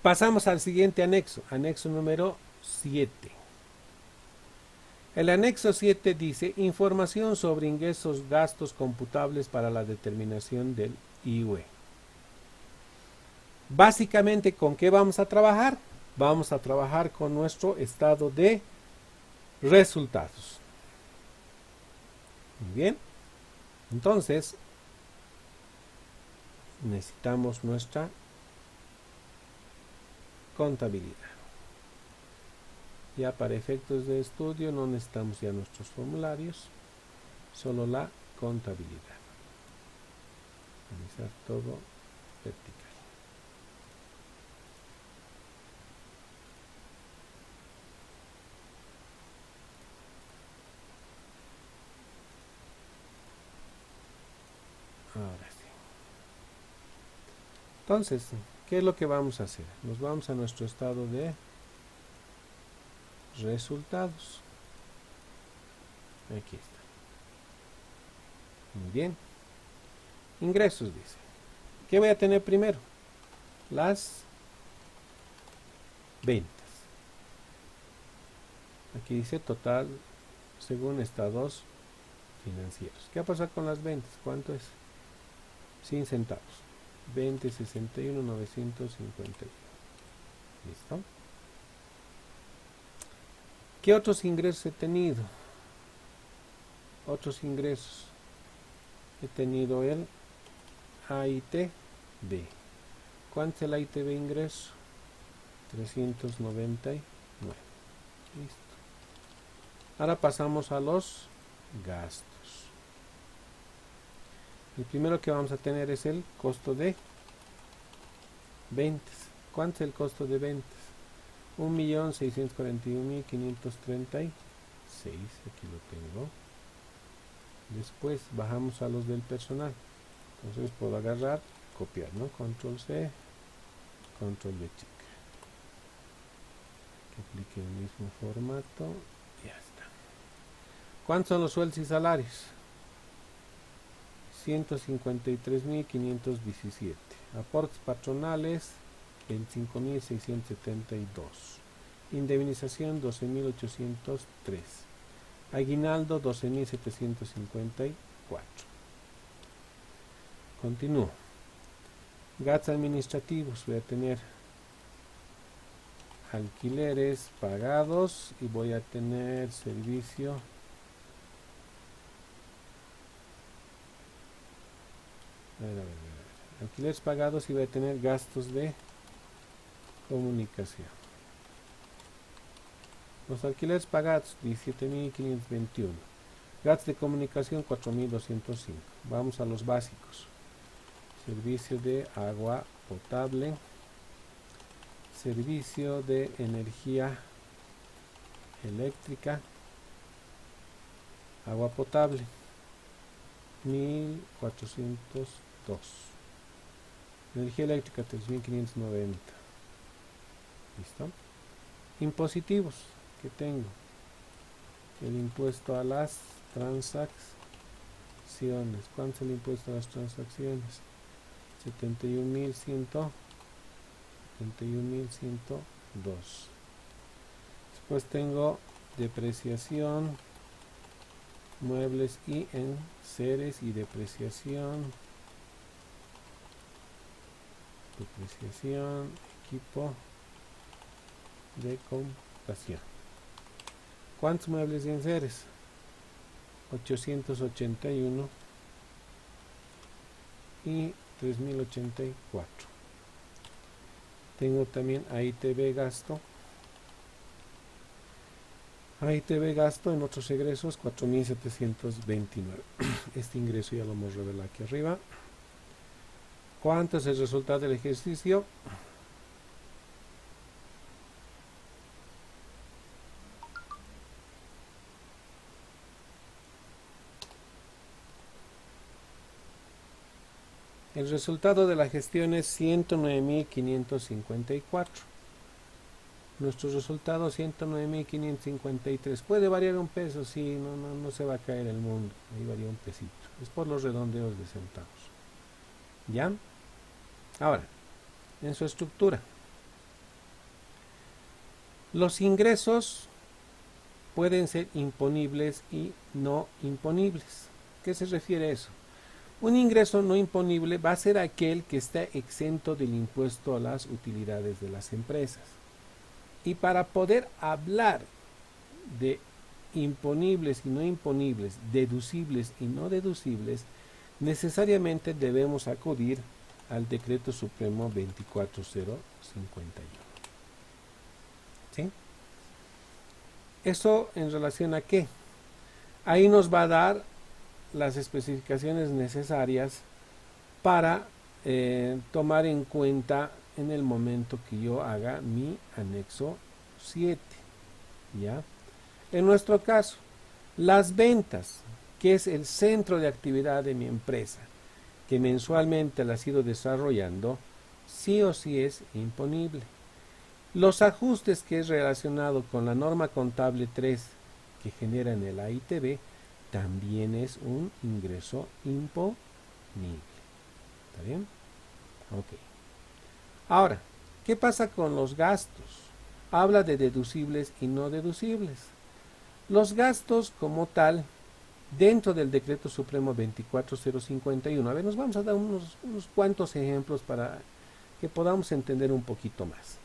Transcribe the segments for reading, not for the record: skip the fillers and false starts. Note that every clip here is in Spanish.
Pasamos al siguiente anexo, anexo número 7. El anexo 7 dice información sobre ingresos, gastos computables para la determinación del IVE. Básicamente, ¿con qué vamos a trabajar? Vamos a trabajar con nuestro estado de resultados. Muy bien. Entonces, necesitamos nuestra contabilidad. Ya para efectos de estudio no necesitamos ya nuestros formularios, solo la contabilidad. Realizar todo vertical. Ahora sí. Entonces, ¿qué es lo que vamos a hacer? Nos vamos a nuestro estado de resultados. Aquí está. Muy bien. Ingresos dice. ¿Qué voy a tener primero? Las ventas. Aquí dice total según estados financieros. ¿Qué va a pasar con las ventas? ¿Cuánto es? 100 centavos. 20,61,951. ¿Listo? ¿Qué otros ingresos he tenido? Otros ingresos. He tenido el AITB. ¿Cuánto es el AITB ingreso? 399. Listo. Ahora pasamos a los gastos. El primero que vamos a tener es el costo de ventas. ¿Cuánto es el costo de ventas? 1.641.536. Aquí lo tengo. Después bajamos a los del personal. Entonces puedo agarrar, copiar, ¿no? Control C, Control V chica. Que aplique el mismo formato. Ya está. ¿Cuántos son los sueldos y salarios? 153.517. Aportes patronales 25.672. Indemnización 12.803. Aguinaldo 12.754. Continúo. Gastos administrativos. Voy a tener alquileres pagados y voy a tener servicio. A ver. Alquileres pagados y voy a tener gastos de comunicación. Los alquileres pagados 17.521. Gastos de comunicación 4.205. Vamos a los básicos. Servicio de agua potable. Servicio de energía eléctrica. Agua potable 1.402. Energía eléctrica 3.590. ¿Listo? Impositivos que tengo. El impuesto a las transacciones. ¿Cuánto es el impuesto a las transacciones? 71.102. Después tengo depreciación, muebles y enseres y depreciación, equipo de computación. ¿Cuántos muebles y enseres? 881 y 3084. Tengo también AITB gasto. AITB gasto en otros egresos 4.729. Este ingreso ya lo hemos revelado aquí arriba. ¿Cuánto es el resultado del ejercicio? El resultado de la gestión es 109.554. Nuestro resultado 109.553. Puede variar un peso, sí, no se va a caer el mundo. Ahí varía un pesito. Es por los redondeos de centavos. ¿Ya? Ahora, en su estructura. Los ingresos pueden ser imponibles y no imponibles. ¿Qué se refiere a eso? Un ingreso no imponible va a ser aquel que está exento del impuesto a las utilidades de las empresas. Y para poder hablar de imponibles y no imponibles, deducibles y no deducibles, necesariamente debemos acudir al Decreto Supremo 24051. ¿Sí? ¿Eso en relación a qué? Ahí nos va a dar las especificaciones necesarias para tomar en cuenta en el momento que yo haga mi anexo 7. ¿Ya? En nuestro caso, las ventas, que es el centro de actividad de mi empresa, que mensualmente la ha ido desarrollando, sí o sí es imponible. Los ajustes que es relacionado con la norma contable 3 que genera en el AITB también es un ingreso imponible. ¿Está bien? Ok. Ahora, ¿qué pasa con los gastos? Habla de deducibles y no deducibles. Los gastos como tal, dentro del Decreto Supremo 24051, a ver, nos vamos a dar unos cuantos ejemplos para que podamos entender un poquito más.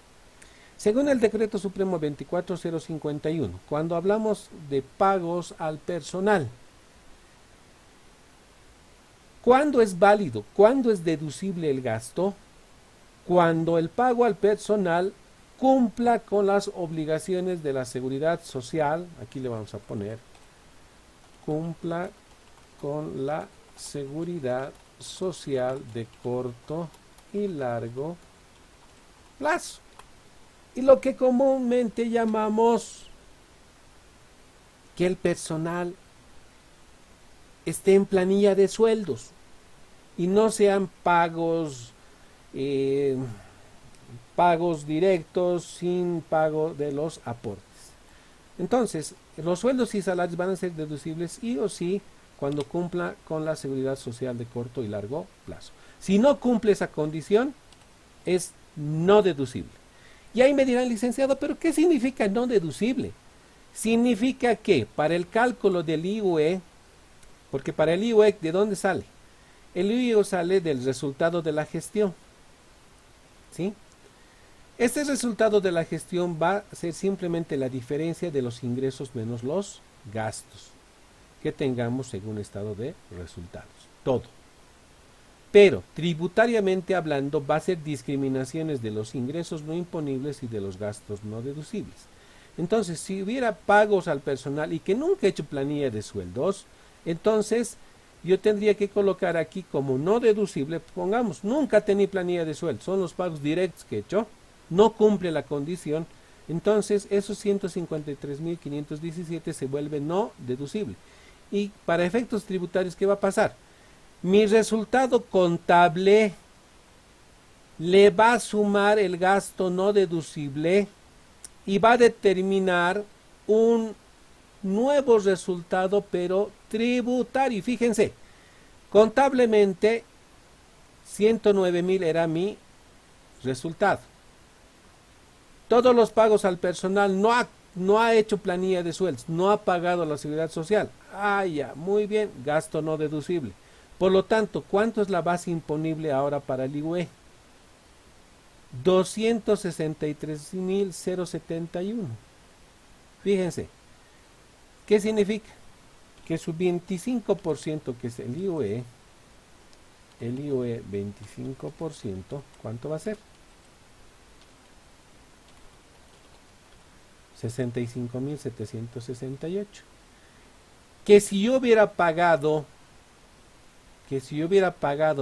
Según el Decreto Supremo 24051, cuando hablamos de pagos al personal, ¿cuándo es válido? ¿Cuándo es deducible el gasto? Cuando el pago al personal cumpla con las obligaciones de la seguridad social, aquí le vamos a poner, cumpla con la seguridad social de corto y largo plazo. Y lo que comúnmente llamamos que el personal esté en planilla de sueldos y no sean pagos directos sin pago de los aportes. Entonces, los sueldos y salarios van a ser deducibles sí o sí cuando cumpla con la seguridad social de corto y largo plazo. Si no cumple esa condición, es no deducible. Y ahí me dirán, licenciado, ¿pero qué significa no deducible? Significa que para el cálculo del IUE, porque para el IUE, ¿de dónde sale? El IUE sale del resultado de la gestión. ¿Sí? Este resultado de la gestión va a ser simplemente la diferencia de los ingresos menos los gastos que tengamos según estado de resultados. Todo. Pero, tributariamente hablando, va a ser discriminaciones de los ingresos no imponibles y de los gastos no deducibles. Entonces, si hubiera pagos al personal y que nunca he hecho planilla de sueldos, entonces yo tendría que colocar aquí como no deducible, pongamos, nunca tenía planilla de sueldos, son los pagos directos que he hecho, no cumple la condición, entonces esos 153.517 se vuelve no deducible. Y para efectos tributarios, ¿qué va a pasar? Mi resultado contable le va a sumar el gasto no deducible y va a determinar un nuevo resultado, pero tributario. Fíjense, contablemente 109.000 era mi resultado. Todos los pagos al personal, no ha hecho planilla de sueldos, no ha pagado la seguridad social. Ah, ya, muy bien, gasto no deducible. Por lo tanto, ¿cuánto es la base imponible ahora para el IUE? 263.071. Fíjense, ¿qué significa? Que su 25%, que es el IUE 25%, ¿cuánto va a ser? 65.768. Que si yo hubiera pagado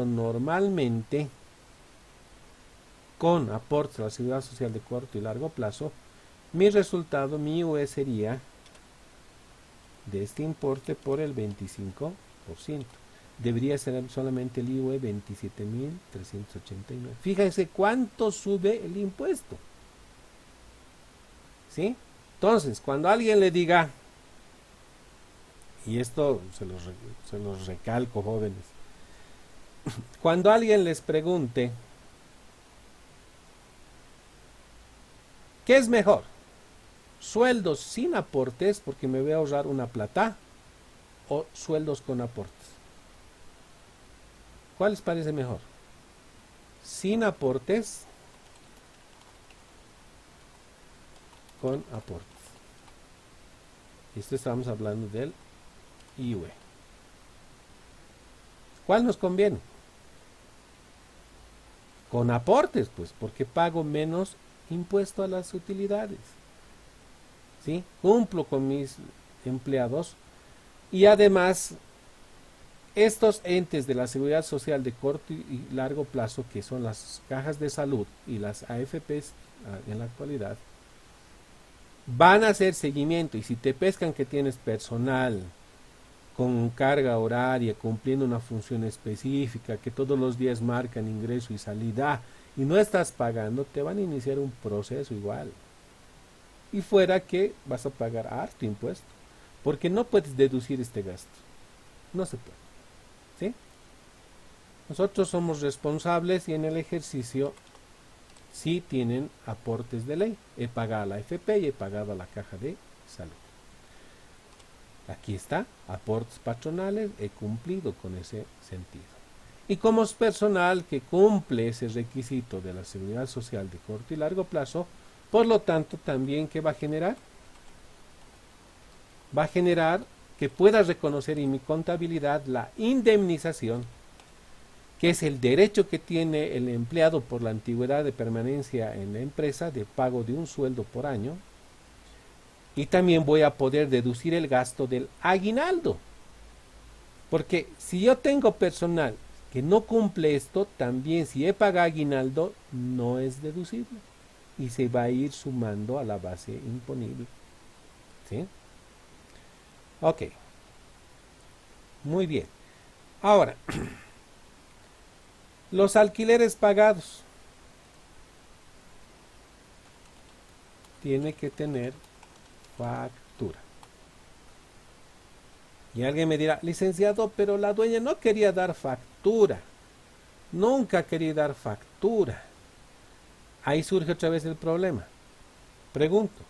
normalmente con aportes a la seguridad social de corto y largo plazo, mi resultado, mi IUE sería de este importe por el 25%. Debería ser solamente el IUE 27.389. Fíjense cuánto sube el impuesto. ¿Sí? Entonces, cuando alguien le diga, y esto se los recalco, jóvenes, cuando alguien les pregunte, ¿qué es mejor? sueldos sin aportes, porque me voy a ahorrar una plata, o sueldos con aportes. ¿Cuál les parece mejor? Sin aportes, con aportes. Esto estamos hablando del IVE. ¿Cuál nos conviene? Con aportes, pues, porque pago menos impuesto a las utilidades. ¿Sí? Cumplo con mis empleados y además estos entes de la seguridad social de corto y largo plazo, que son las cajas de salud y las AFPs en la actualidad, van a hacer seguimiento, y si te pescan que tienes personal con carga horaria, cumpliendo una función específica, que todos los días marcan ingreso y salida, y no estás pagando, te van a iniciar un proceso igual. Y fuera que vas a pagar harto impuesto, porque no puedes deducir este gasto. No se puede. ¿Sí? Nosotros somos responsables y en el ejercicio sí tienen aportes de ley. He pagado a la AFP y he pagado a la caja de salud. Aquí está, aportes patronales, he cumplido con ese sentido. Y como es personal que cumple ese requisito de la seguridad social de corto y largo plazo, por lo tanto también ¿qué va a generar? Va a generar que pueda reconocer en mi contabilidad la indemnización, que es el derecho que tiene el empleado por la antigüedad de permanencia en la empresa de pago de un sueldo por año. Y también voy a poder deducir el gasto del aguinaldo. Porque si yo tengo personal que no cumple esto, también si he pagado aguinaldo, no es deducible. Y se va a ir sumando a la base imponible. ¿Sí? Ok. Muy bien. Ahora, los alquileres pagados. Tiene que tener factura. Y alguien me dirá, licenciado, pero la dueña no quería dar factura. Nunca quería dar factura. Ahí surge otra vez el problema. Pregunto,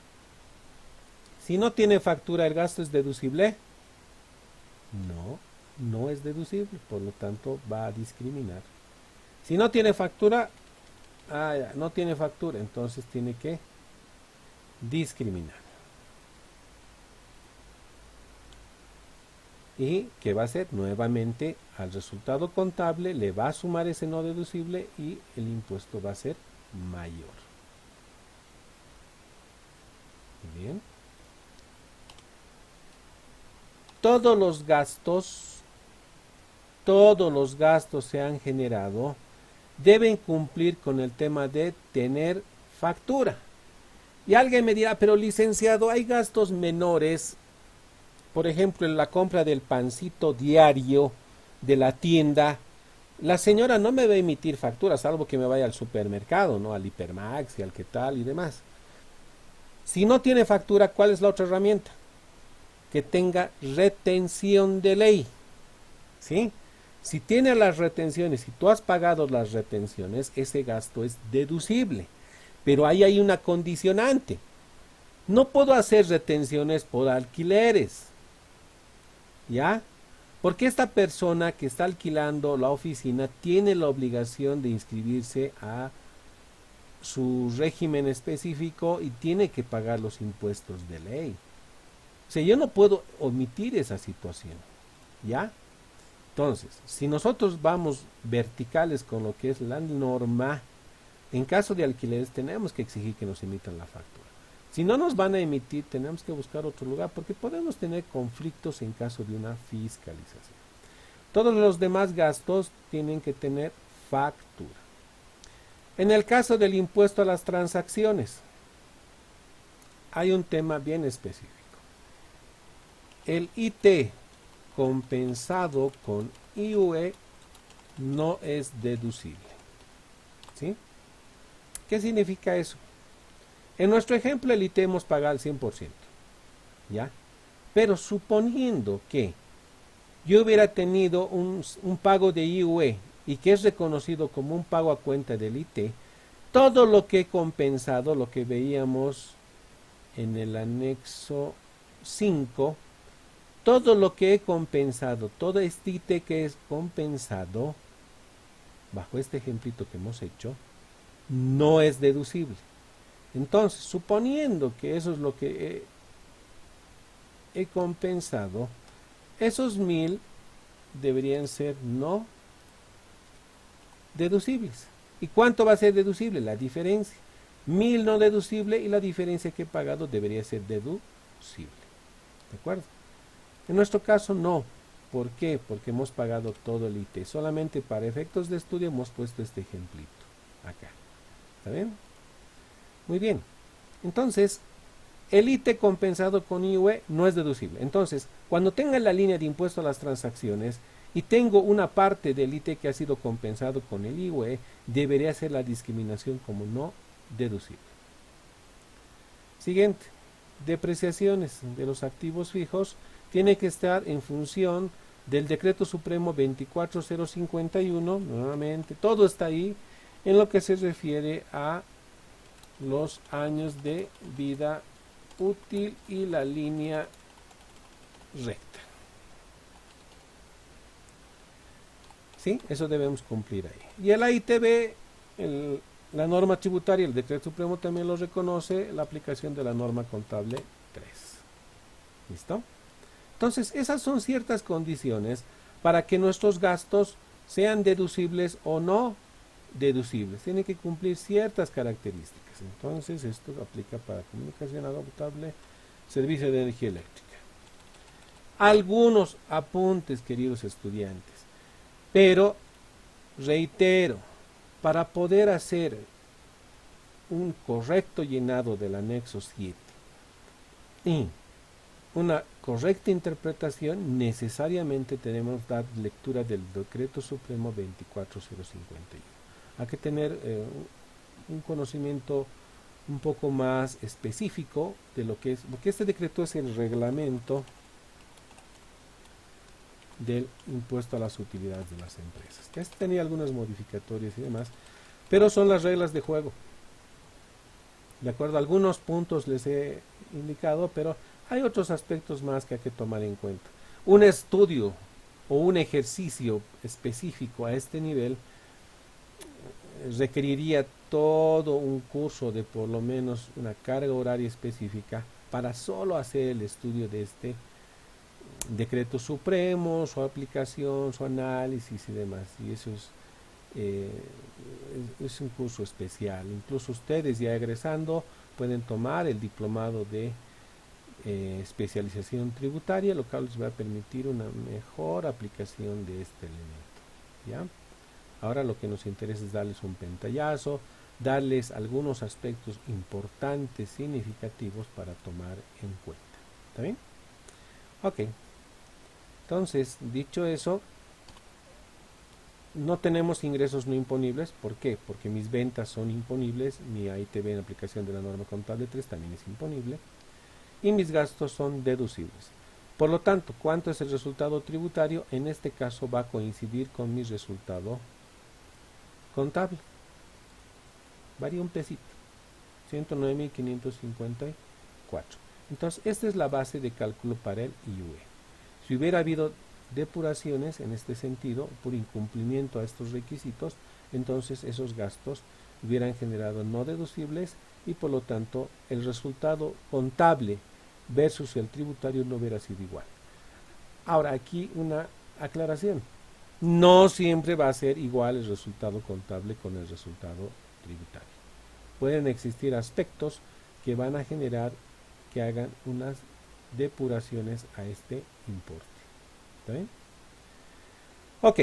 si no tiene factura, ¿el gasto es deducible? No, no es deducible, por lo tanto va a discriminar. Si no tiene factura, no tiene factura, entonces tiene que discriminar. ¿Y qué va a hacer? Nuevamente al resultado contable le va a sumar ese no deducible y el impuesto va a ser mayor. Bien. Todos los gastos se han generado, deben cumplir con el tema de tener factura. Y alguien me dirá, pero licenciado, hay gastos menores. Por ejemplo, en la compra del pancito diario de la tienda, la señora no me va a emitir factura, salvo que me vaya al supermercado, ¿no? Al Hipermax y al qué tal y demás. Si no tiene factura, ¿cuál es la otra herramienta? Que tenga retención de ley. ¿Sí? Si tiene las retenciones, si tú has pagado las retenciones, ese gasto es deducible. Pero ahí hay una condicionante. No puedo hacer retenciones por alquileres. ¿Ya? Porque esta persona que está alquilando la oficina tiene la obligación de inscribirse a su régimen específico y tiene que pagar los impuestos de ley. O sea, yo no puedo omitir esa situación. ¿Ya? Entonces, si nosotros vamos verticales con lo que es la norma, en caso de alquileres tenemos que exigir que nos emitan la factura. Si no nos van a emitir, tenemos que buscar otro lugar porque podemos tener conflictos en caso de una fiscalización. Todos los demás gastos tienen que tener factura. En el caso del impuesto a las transacciones, hay un tema bien específico. El IT compensado con IUE no es deducible. ¿Sí? ¿Qué significa eso? En nuestro ejemplo, el IT hemos pagado el 100%. ¿Ya? Pero suponiendo que yo hubiera tenido un pago de IUE y que es reconocido como un pago a cuenta del IT, todo lo que he compensado, lo que veíamos en el anexo 5, todo lo que he compensado, todo este IT que es compensado, bajo este ejemplito que hemos hecho, no es deducible. Entonces, suponiendo que eso es lo que he compensado, esos 1000 deberían ser no deducibles. ¿Y cuánto va a ser deducible? La diferencia. 1000 no deducible y la diferencia que he pagado debería ser deducible. ¿De acuerdo? En nuestro caso no. ¿Por qué? Porque hemos pagado todo el IT. Solamente para efectos de estudio hemos puesto este ejemplito acá. ¿Está bien? Muy bien. Entonces, el IT compensado con IUE no es deducible. Entonces, cuando tenga la línea de impuesto a las transacciones y tengo una parte del IT que ha sido compensado con el IUE, debería ser la discriminación como no deducible. Siguiente. Depreciaciones de los activos fijos tiene que estar en función del Decreto Supremo 24051. Nuevamente, todo está ahí en lo que se refiere a los años de vida útil y la línea recta. ¿Sí? Eso debemos cumplir ahí. Y el AITB, la norma tributaria, el Decreto Supremo también lo reconoce, la aplicación de la norma contable 3. ¿Listo? Entonces, esas son ciertas condiciones para que nuestros gastos sean deducibles o no deducibles. Tienen que cumplir ciertas características. Entonces, esto aplica para comunicación adaptable, servicio de energía eléctrica. Algunos apuntes, queridos estudiantes, pero reitero, para poder hacer un correcto llenado del anexo 7 y una correcta interpretación, necesariamente tenemos que dar lectura del Decreto Supremo 24051. Hay que tener un conocimiento un poco más específico de lo que es, porque este decreto es el reglamento del impuesto a las utilidades de las empresas. Ya tenía algunas modificatorias y demás, pero son las reglas de juego. De acuerdo, algunos puntos les he indicado, pero hay otros aspectos más que hay que tomar en cuenta. Un estudio o un ejercicio específico a este nivel requeriría todo un curso de por lo menos una carga horaria específica para solo hacer el estudio de este decreto supremo, su aplicación, su análisis y demás. Y eso es un curso especial. Incluso ustedes ya egresando pueden tomar el diplomado de especialización tributaria, lo cual les va a permitir una mejor aplicación de este elemento. ¿Ya? Ahora lo que nos interesa es darles un pantallazo, darles algunos aspectos importantes, significativos para tomar en cuenta. ¿Está bien? Ok. Entonces, dicho eso, no tenemos ingresos no imponibles. ¿Por qué? Porque mis ventas son imponibles, mi AITB en aplicación de la norma contable 3 también es imponible, y mis gastos son deducibles. Por lo tanto, ¿cuánto es el resultado tributario? En este caso va a coincidir con mi resultado contable. Varía un pesito. 109.554. Entonces, esta es la base de cálculo para el IUE. Si hubiera habido depuraciones en este sentido, por incumplimiento a estos requisitos, entonces esos gastos hubieran generado no deducibles y por lo tanto el resultado contable versus el tributario no hubiera sido igual. Ahora aquí una aclaración. No siempre va a ser igual el resultado contable con el resultado tributario. Pueden existir aspectos que van a generar que hagan unas depuraciones a este importe. ¿Está bien? Ok.